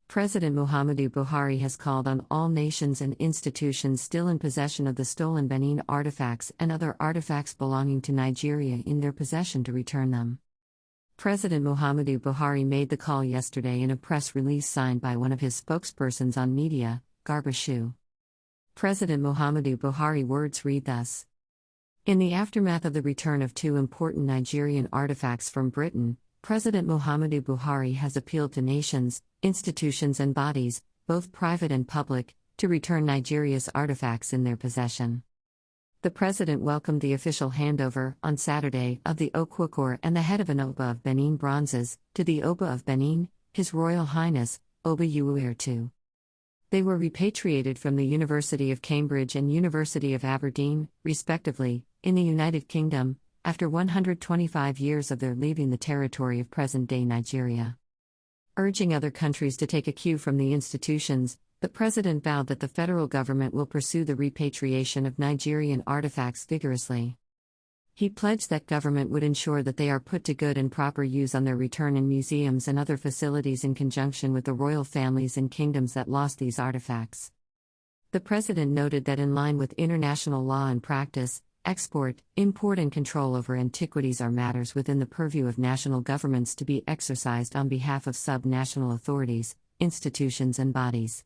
President Muhammadu Buhari has called on all nations and institutions still in possession of the stolen Benin artifacts and other artifacts belonging to Nigeria in their possession to return them. President Muhammadu Buhari made the call yesterday in a press release signed by one of his spokespersons on media, Garba Shehu. President Muhammadu Buhari words read thus. In the aftermath of the return of two important Nigerian artifacts from Britain, President Muhammadu Buhari has appealed to nations, institutions and bodies, both private and public, to return Nigeria's artifacts in their possession. The President welcomed the official handover, on Saturday, of the Okwukor and the head of an Oba of Benin bronzes, to the Oba of Benin, His Royal Highness, Oba Uwuere II. They were repatriated from the University of Cambridge and University of Aberdeen, respectively, in the United Kingdom, after 125 years of their leaving the territory of present-day Nigeria. Urging other countries to take a cue from the institutions, the President vowed that the federal government will pursue the repatriation of Nigerian artifacts vigorously. He pledged that government would ensure that they are put to good and proper use on their return in museums and other facilities in conjunction with the royal families and kingdoms that lost these artifacts. The President noted that in line with international law and practice, export, import and control over antiquities are matters within the purview of national governments to be exercised on behalf of sub-national authorities, institutions and bodies.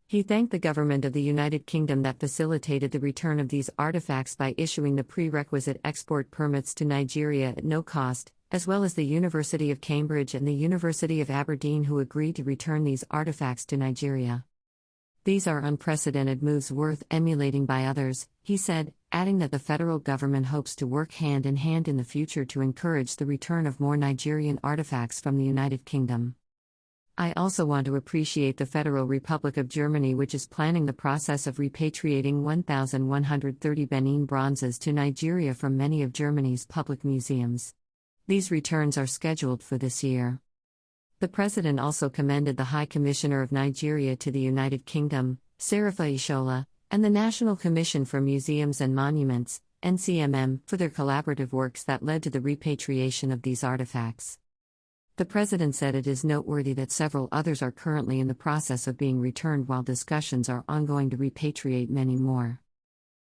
He thanked the government of the United Kingdom that facilitated the return of these artifacts by issuing the prerequisite export permits to Nigeria at no cost, as well as the University of Cambridge and the University of Aberdeen who agreed to return these artifacts to Nigeria. These are unprecedented moves worth emulating by others, he said, adding that the federal government hopes to work hand in hand in the future to encourage the return of more Nigerian artifacts from the United Kingdom. I also want to appreciate the Federal Republic of Germany, which is planning the process of repatriating 1,130 Benin bronzes to Nigeria from many of Germany's public museums. These returns are scheduled for this year. The President also commended the High Commissioner of Nigeria to the United Kingdom, Serafa Ishola, and the National Commission for Museums and Monuments, NCMM, for their collaborative works that led to the repatriation of these artifacts. The President said it is noteworthy that several others are currently in the process of being returned while discussions are ongoing to repatriate many more.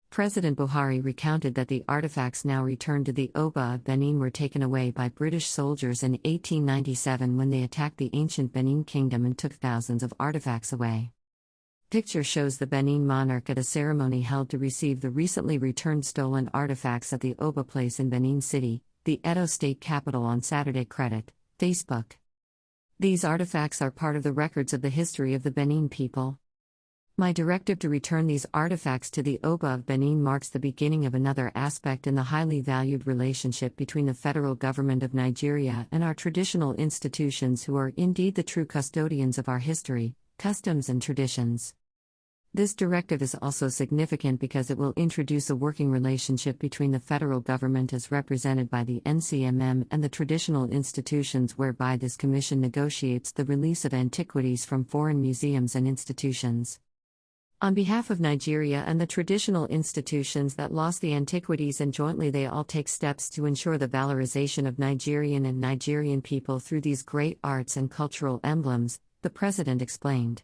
President Buhari recounted that the artifacts now returned to the Oba of Benin were taken away by British soldiers in 1897 when they attacked the ancient Benin kingdom and took thousands of artifacts away. Picture shows the Benin monarch at a ceremony held to receive the recently returned stolen artifacts at the Oba Place in Benin City, the Edo state capital on Saturday. Credit Facebook. These artifacts are part of the records of the history of the Benin people. My directive to return these artifacts to the Oba of Benin marks the beginning of another aspect in the highly valued relationship between the federal government of Nigeria and our traditional institutions, who are indeed the true custodians of our history, customs and traditions. This directive is also significant because it will introduce a working relationship between the federal government as represented by the NCMM and the traditional institutions, whereby this commission negotiates the release of antiquities from foreign museums and institutions. On behalf of Nigeria and the traditional institutions that lost the antiquities, and jointly they all take steps to ensure the valorization of Nigerian and Nigerian people through these great arts and cultural emblems, the President explained.